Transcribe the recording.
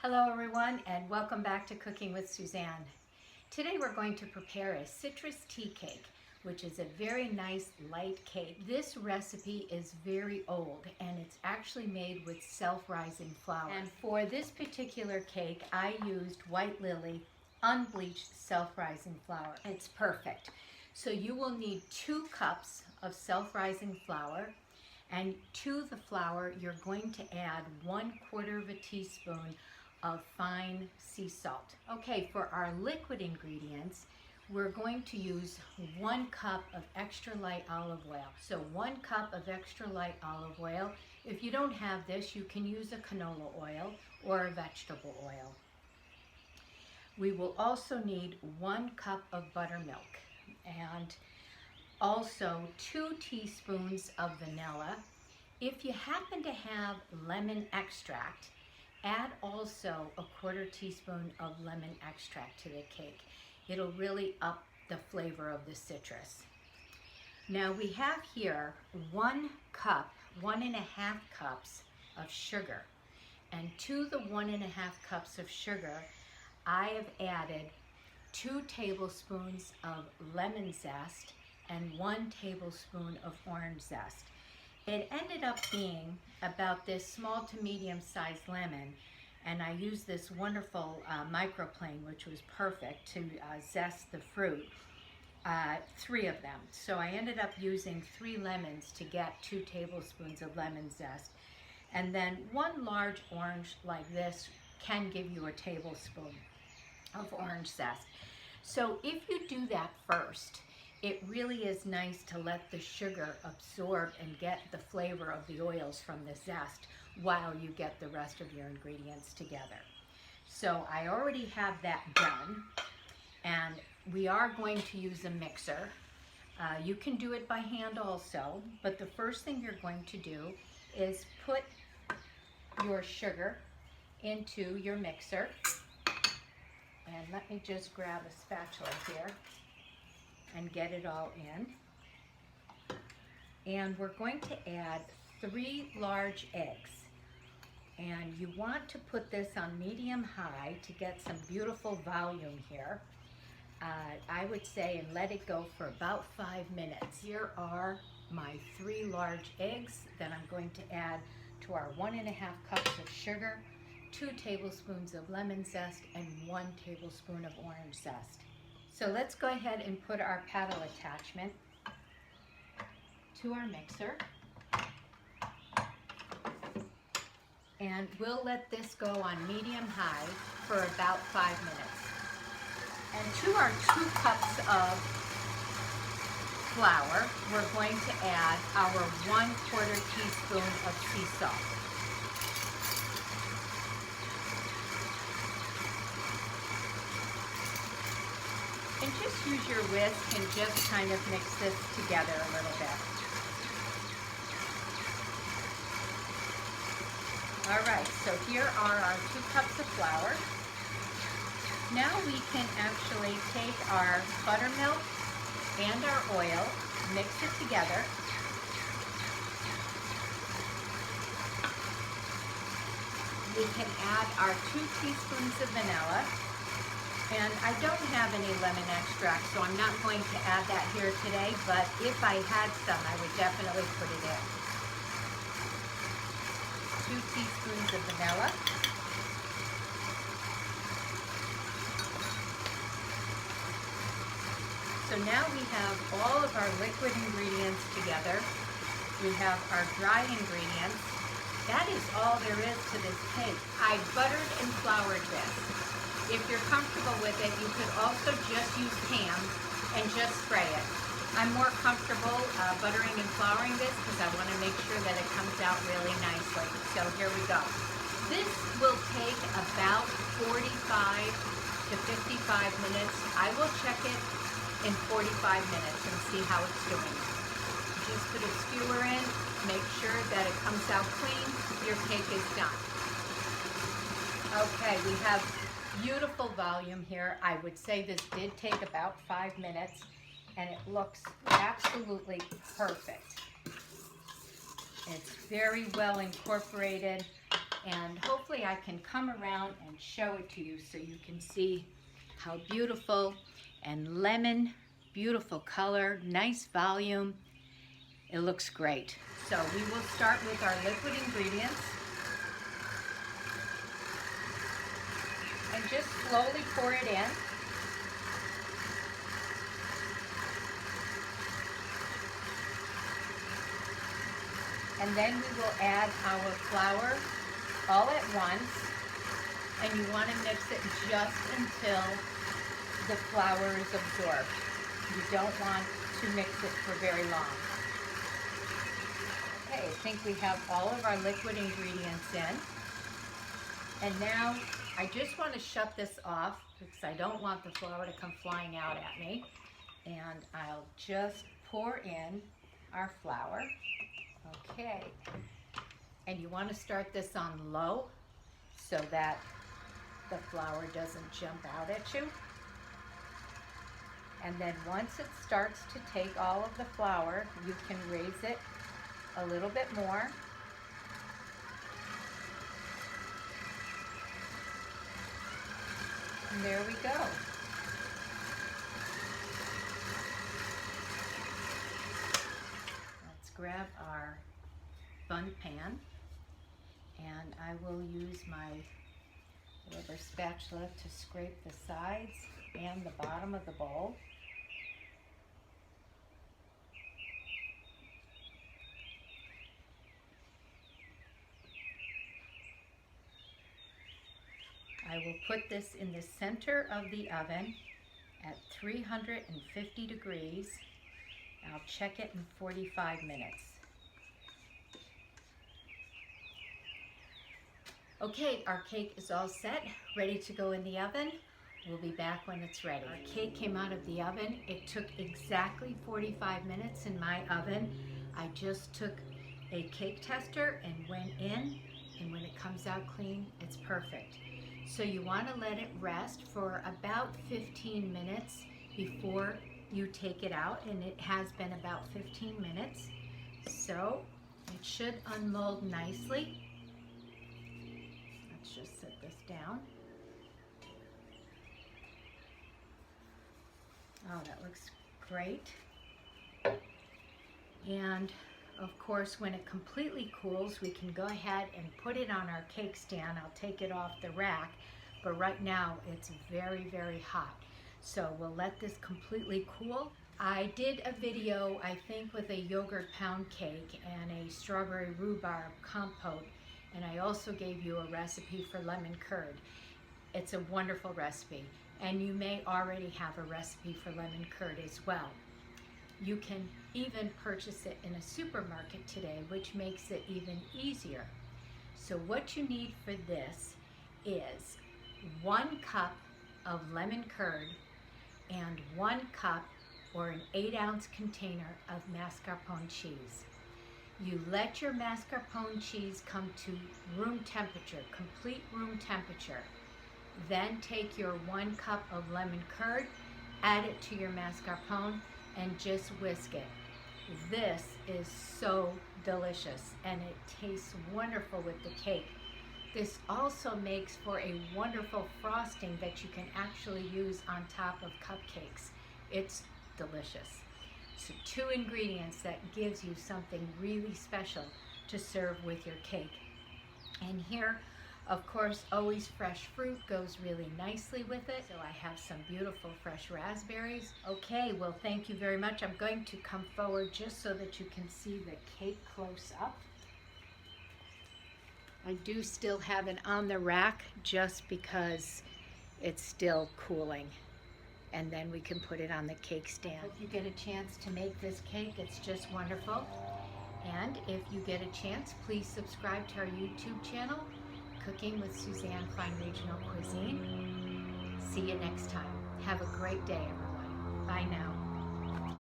Hello everyone and welcome back to Cooking with Suzanne. Today we're going to prepare a citrus tea cake, which is a very nice light cake. This recipe is very old and it's actually made with self-rising flour. And for this particular cake I used White Lily unbleached self-rising flour. It's perfect. So you will need 2 cups of self-rising flour, and to the flour you're going to add 1/4 teaspoon of fine sea salt. Okay, for our liquid ingredients, we're going to use 1 cup of extra light olive oil. So 1 cup of extra light olive oil. If you don't have this, you can use a canola oil or a vegetable oil. We will also need 1 cup of buttermilk and also 2 teaspoons of vanilla. If you happen to have lemon extract, add also a 1/4 teaspoon of lemon extract to the cake. It'll really up the flavor of the citrus. Now we have here 1 cup, 1½ cups of sugar. And to the 1½ cups of sugar, I have added 2 tablespoons of lemon zest and 1 tablespoon of orange zest. It ended up being about this small to medium sized lemon, and I used this wonderful microplane, which was perfect to zest the fruit, 3 of them. So I ended up using 3 lemons to get 2 tablespoons of lemon zest. And then 1 large orange like this can give you a tablespoon of orange zest. So if you do that first, it really is nice to let the sugar absorb and get the flavor of the oils from the zest while you get the rest of your ingredients together. So I already have that done, and we are going to use a mixer. You can do it by hand also, but the first thing you're going to do is put your sugar into your mixer. And let me just grab a spatula here and get it all in. And we're going to add 3 large eggs. And you want to put this on medium-high to get some beautiful volume here. I would say, and let it go for about 5 minutes. Here are my 3 large eggs that I'm going to add to our 1½ cups of sugar, 2 tablespoons of lemon zest, and 1 tablespoon of orange zest. So let's go ahead and put our paddle attachment to our mixer. And we'll let this go on medium-high for about 5 minutes. And to our 2 cups of flour, we're going to add our 1/4 teaspoon of sea salt. And just use your whisk and just kind of mix this together a little bit. All right, so here are our 2 cups of flour. Now we can actually take our buttermilk and our oil, mix it together. We can add our 2 teaspoons of vanilla. And I don't have any lemon extract, so I'm not going to add that here today, but if I had some, I would definitely put it in. 2 teaspoons of vanilla. So now we have all of our liquid ingredients together. We have our dry ingredients. That is all there is to this cake. I buttered and floured this. If you're comfortable with it, you could also just use ham and just spray it. I'm more comfortable buttering and flouring this because I want to make sure that it comes out really nicely. So here we go. This will take about 45 to 55 minutes. I will check it in 45 minutes and see how it's doing. Just put a skewer in, make sure that it comes out clean. Your cake is done. Okay, we have beautiful volume here. I would say this did take about 5 minutes, and it looks absolutely perfect. It's very well incorporated. And hopefully I can come around and show it to you so you can see how beautiful and lemon, beautiful color, nice volume. It looks great. So we will start with our liquid ingredients. And just slowly pour it in. And then we will add our flour all at once. And you want to mix it just until the flour is absorbed. You don't want to mix it for very long. Okay, I think we have all of our liquid ingredients in. And now I just want to shut this off because I don't want the flour to come flying out at me. And I'll just pour in our flour. Okay. And you want to start this on low so that the flour doesn't jump out at you. And then once it starts to take all of the flour, you can raise it a little bit more. And there we go. Let's grab our bun pan, and I will use my rubber spatula to scrape the sides and the bottom of the bowl. I will put this in the center of the oven at 350 degrees. I'll check it in 45 minutes. Okay, our cake is all set, ready to go in the oven. We'll be back when it's ready. Our cake came out of the oven. It took exactly 45 minutes in my oven. I just took a cake tester and went in, and when it comes out clean, it's perfect. So you want to let it rest for about 15 minutes before you take it out, and it has been about 15 minutes. So it should unmold nicely. Let's just set this down. Oh, that looks great. And of course, when it completely cools, we can go ahead and put it on our cake stand. I'll take it off the rack, but right now it's very, very hot. So we'll let this completely cool. I did a video, I think, with a yogurt pound cake and a strawberry rhubarb compote, and I also gave you a recipe for lemon curd. It's a wonderful recipe, and you may already have a recipe for lemon curd as well. You can even purchase it in a supermarket today, which makes it even easier. So what you need for this is 1 cup of lemon curd and 1 cup or an 8-ounce container of mascarpone cheese. You let your mascarpone cheese come to room temperature, complete room temperature. Then take your 1 cup of lemon curd, add it to your mascarpone, and just whisk it. This is so delicious, and it tastes wonderful with the cake. This also makes for a wonderful frosting that you can actually use on top of cupcakes. It's delicious. So 2 ingredients that gives you something really special to serve with your cake. And here, of course, always fresh fruit goes really nicely with it. So I have some beautiful fresh raspberries. Okay, well, thank you very much. I'm going to come forward just so that you can see the cake close up. I do still have it on the rack just because it's still cooling. And then we can put it on the cake stand. If you get a chance to make this cake, it's just wonderful. And if you get a chance, please subscribe to our YouTube channel, Cooking with Suzanne Fine Regional Cuisine. See you next time. Have a great day, everyone. Bye now.